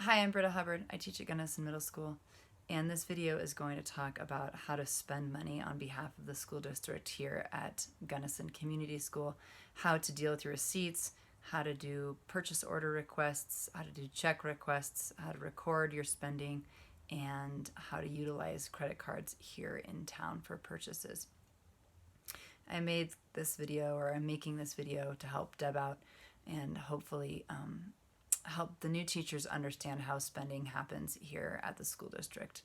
Hi, I'm Britta Hubbard. I teach at Gunnison Middle School, and this video is going to talk about how to spend money on behalf of the school district here at Gunnison Community School, how to deal with your receipts, how to do purchase order requests, how to do check requests, how to record your spending, and how to utilize credit cards here in town for purchases. I made this video, or I'm making this video to help Deb out and hopefully help the new teachers understand how spending happens here at the school district.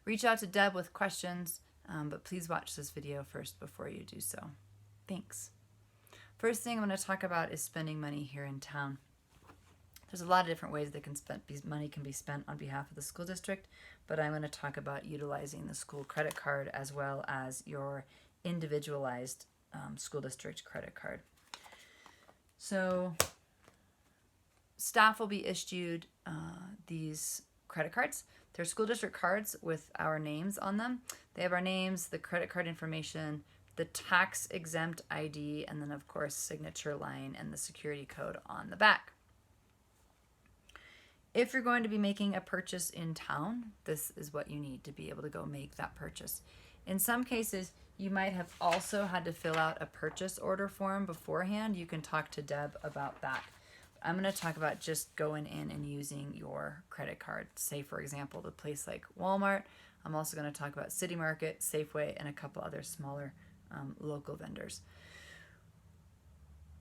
Reach out to Deb with questions, but please watch this video first before you do so. Thanks. First thing I'm going to talk about is spending money here in town. There's a lot of different ways that money can be spent on behalf of the school district, but I'm going to talk about utilizing the school credit card as well as your individualized school district credit card. So staff will be issued these credit cards. They're school district cards with our names on them. They have our names, the credit card information, the tax exempt ID, and then of course signature line and the security code on the back. If you're going to be making a purchase in town, this is what you need to be able to go make that purchase. In some cases, you might have also had to fill out a purchase order form beforehand. You can talk to Deb about that. I'm going to talk about just going in and using your credit card. Say, for example, the place like Walmart. I'm also going to talk about City Market, Safeway, and a couple other smaller local vendors.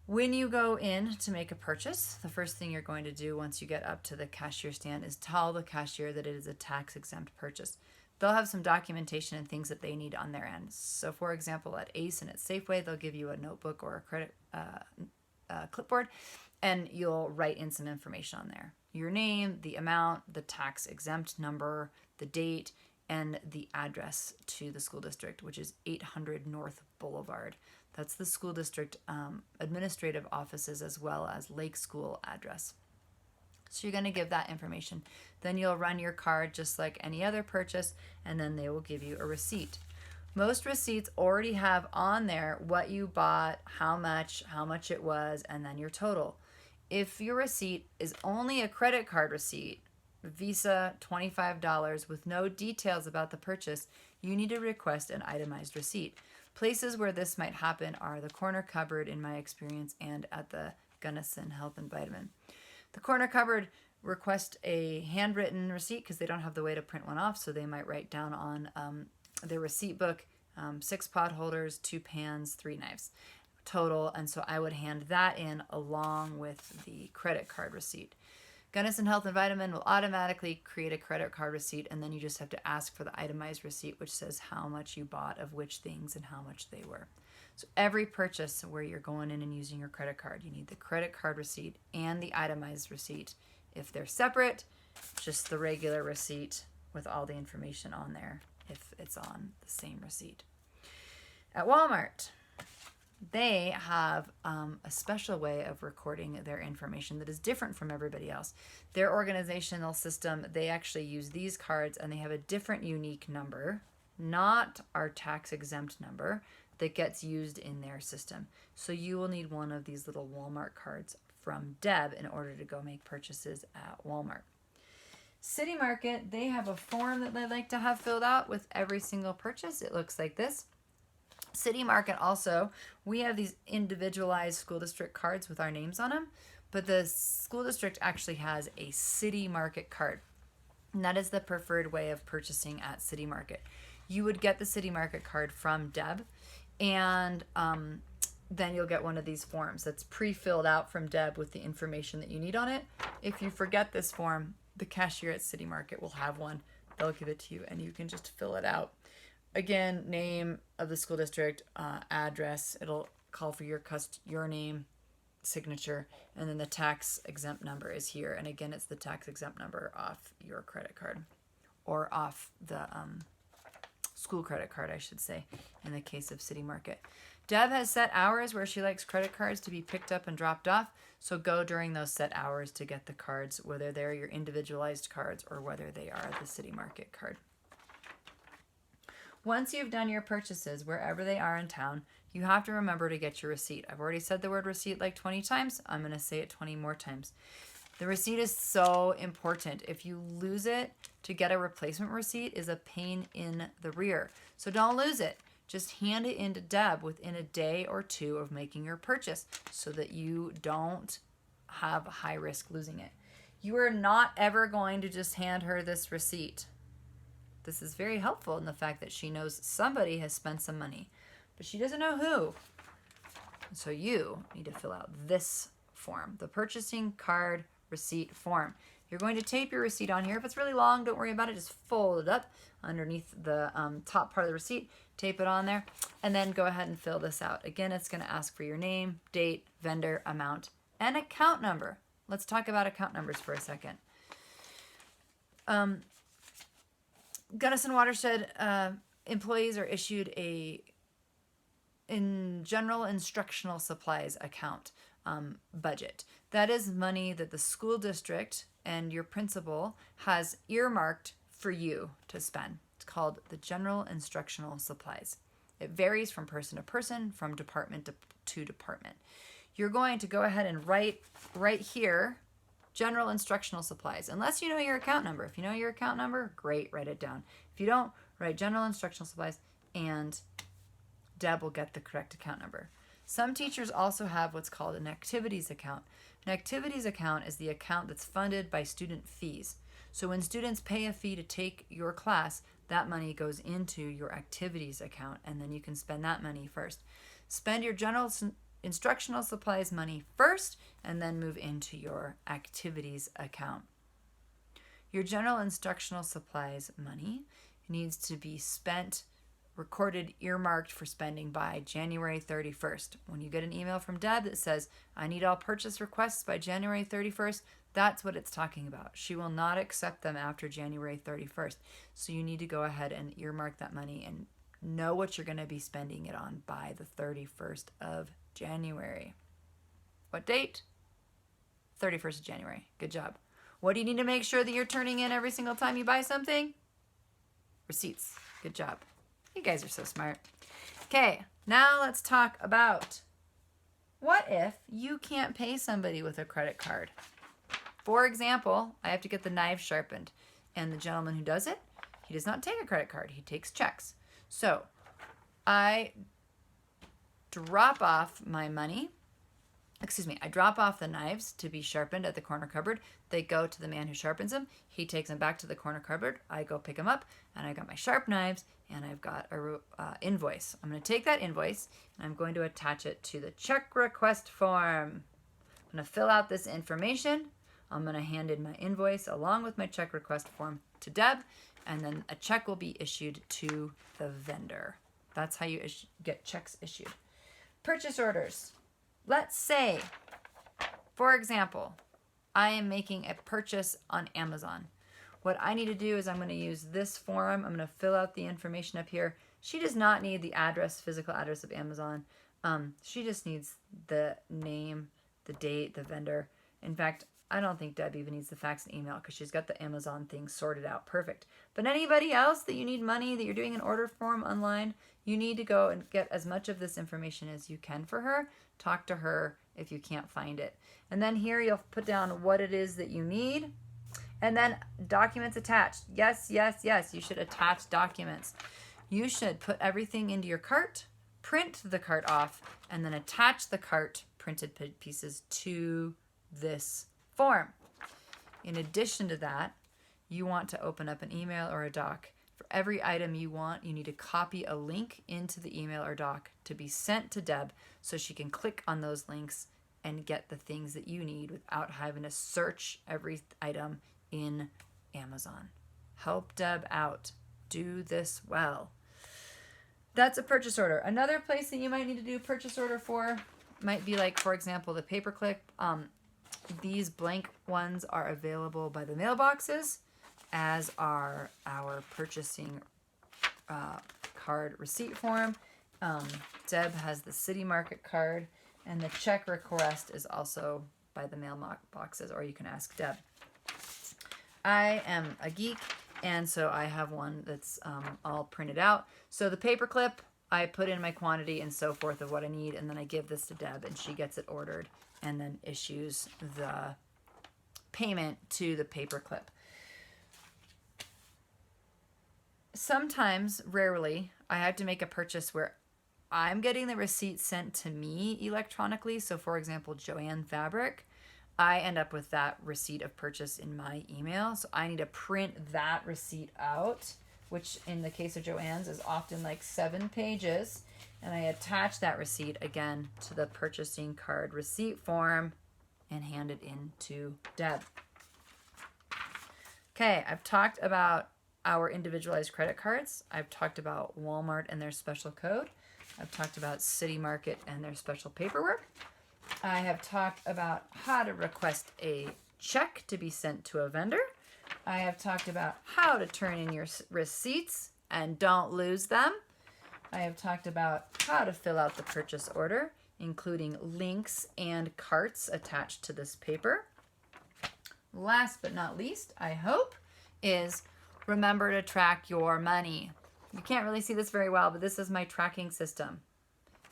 When you go in to make a purchase, the first thing you're going to do once you get up to the cashier stand is tell the cashier that it is a tax-exempt purchase. They'll have some documentation and things that they need on their end. So, for example, at Ace and at Safeway, they'll give you a notebook or a credit clipboard, and you'll write in some information on there. Your name, the amount, the tax-exempt number, the date, and the address to the school district, which is 800 North Boulevard. That's the school district administrative offices as well as Lake School address. So you're going to give that information. Then you'll run your card just like any other purchase, and then they will give you a receipt. Most receipts already have on there what you bought, how much it was, and then your total. If your receipt is only a credit card receipt, Visa $25 with no details about the purchase, you need to request an itemized receipt. Places where this might happen are the corner cupboard, in my experience, and at the Gunnison Health and Vitamin. The corner cupboard request a handwritten receipt because they don't have the way to print one off, so they might write down on their receipt book 6 pot holders, 2 pans, 3 knives total, and so I would hand that in along with the credit card receipt. Gunnison Health and Vitamin will automatically create a credit card receipt, and then you just have to ask for the itemized receipt, which says how much you bought of which things and how much they were. So every purchase where you're going in and using your credit card, you need the credit card receipt and the itemized receipt. If they're separate, just the regular receipt with all the information on there if it's on the same receipt. At Walmart, they have a special way of recording their information that is different from everybody else. Their organizational system, they actually use these cards, and they have a different unique number, not our tax-exempt number, that gets used in their system. So you will need one of these little Walmart cards from Deb in order to go make purchases at Walmart. City Market, they have a form that they like to have filled out with every single purchase. It looks like this. City Market also, we have these individualized school district cards with our names on them, but the school district actually has a City Market card, and that is the preferred way of purchasing at City Market. You would get the City Market card from Deb, and then you'll get one of these forms that's pre-filled out from Deb with the information that you need on it. If you forget this form, the cashier at City Market will have one. They'll give it to you, and you can just fill it out. Again, name of the school district, address. It'll call for your name, signature, and then the tax exempt number is here. And again, it's the tax exempt number off your credit card, or off the school credit card, I should say, in the case of City Market. Deb has set hours where she likes credit cards to be picked up and dropped off, so go during those set hours to get the cards, whether they're your individualized cards or whether they are the City Market card. Once you've done your purchases, wherever they are in town, you have to remember to get your receipt. I've already said the word receipt like 20 times. I'm going to say it 20 more times. The receipt is so important. If you lose it, to get a replacement receipt is a pain in the rear. So don't lose it. Just hand it in to Deb within a day or two of making your purchase so that you don't have high risk losing it. You are not ever going to just hand her this receipt. This is very helpful in the fact that she knows somebody has spent some money, but she doesn't know who. So you need to fill out this form, the purchasing card receipt form. You're going to tape your receipt on here. If it's really long, don't worry about it. Just fold it up underneath the top part of the receipt, tape it on there, and then go ahead and fill this out. Again, it's going to ask for your name, date, vendor, amount, and account number. Let's talk about account numbers for a second. Gunnison Watershed employees are issued in general instructional supplies account budget. That is money that the school district and your principal has earmarked for you to spend. It's called the general instructional supplies. It varies from person to person, from department to department. You're going to go ahead and write right here, general instructional supplies, unless you know your account number. If you know your account number, great, write it down. If you don't, write general instructional supplies, and Deb will get the correct account number. Some teachers also have what's called an activities account. An activities account is the account that's funded by student fees. So when students pay a fee to take your class, that money goes into your activities account, and then you can spend that money first. Spend your general instructional supplies money first, and then move into your activities account. Your general instructional supplies money needs to be spent, recorded, earmarked for spending by January 31st. When you get an email from Deb that says, I need all purchase requests by January 31st, that's what it's talking about. She will not accept them after January 31st. So you need to go ahead and earmark that money and know what you're going to be spending it on by the 31st of January. What date? 31st of January. Good job. What do you need to make sure that you're turning in every single time you buy something? Receipts. Good job. You guys are so smart. Okay, now let's talk about what if you can't pay somebody with a credit card? For example, I have to get the knives sharpened, and the gentleman who does it, he does not take a credit card. He takes checks. So I drop off my money. I drop off the knives to be sharpened at the corner cupboard. They go to the man who sharpens them. He takes them back to the corner cupboard. I go pick them up, and I got my sharp knives, and I've got a invoice. I'm going to take that invoice, and I'm going to attach it to the check request form. I'm going to fill out this information. I'm going to hand in my invoice along with my check request form to Deb, and then a check will be issued to the vendor. That's how you get checks issued. Purchase orders. Let's say, for example, I am making a purchase on Amazon. What I need to do is I'm going to use this form. I'm going to fill out the information up here. She does not need the address, physical address of Amazon. She just needs the name, the date, the vendor. In fact, I don't think Deb even needs the fax and email because she's got the Amazon thing sorted out perfect. But anybody else that you need money, that you're doing an order form online, you need to go and get as much of this information as you can for her. Talk to her if you can't find it. And then here you'll put down what it is that you need. And then documents attached. Yes, yes, yes. You should attach documents. You should put everything into your cart, print the cart off, and then attach the cart printed pieces to this form. In addition to that, you want to open up an email or a doc. For every item you want, you need to copy a link into the email or doc to be sent to Deb so she can click on those links and get the things that you need without having to search every item in Amazon. Help Deb out. Do this well. That's a purchase order. Another place that you might need to do a purchase order for might be like, for example, the paperclip. These blank ones are available by the mailboxes, as are our purchasing card receipt form. Deb has the City Market card, and the check request is also by the mailboxes, or you can ask Deb. I am a geek, and so I have one that's all printed out. So the paperclip, I put in my quantity and so forth of what I need, and then I give this to Deb, and she gets it ordered and then issues the payment to the paperclip. Sometimes, rarely, I have to make a purchase where I'm getting the receipt sent to me electronically. So for example, Joanne Fabric, I end up with that receipt of purchase in my email. So I need to print that receipt out, which in the case of Joanne's is often like 7 pages. And I attach that receipt again to the purchasing card receipt form and hand it in to Deb. Okay, I've talked about our individualized credit cards. I've talked about Walmart and their special code. I've talked about City Market and their special paperwork. I have talked about how to request a check to be sent to a vendor. I have talked about how to turn in your receipts and don't lose them. I have talked about how to fill out the purchase order, including links and carts attached to this paper. Last but not least, I hope, is remember to track your money. You can't really see this very well, but this is my tracking system.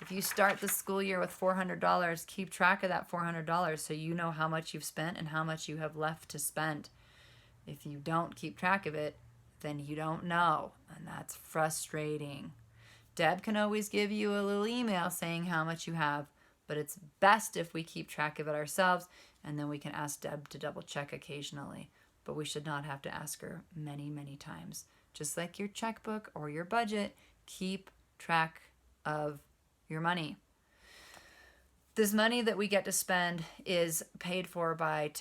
If you start the school year with $400, keep track of that $400 so you know how much you've spent and how much you have left to spend. If you don't keep track of it, then you don't know, and that's frustrating. Deb can always give you a little email saying how much you have, but it's best if we keep track of it ourselves, and then we can ask Deb to double check occasionally. But we should not have to ask her many, many times. Just like your checkbook or your budget, keep track of your money. This money that we get to spend is paid for by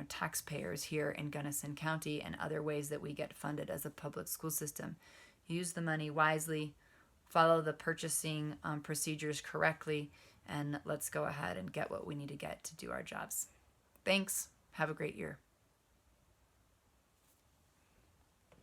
taxpayers here in Gunnison County and other ways that we get funded as a public school system. Use the money wisely, follow the purchasing procedures correctly, and let's go ahead and get what we need to get to do our jobs. Thanks. Have a great year.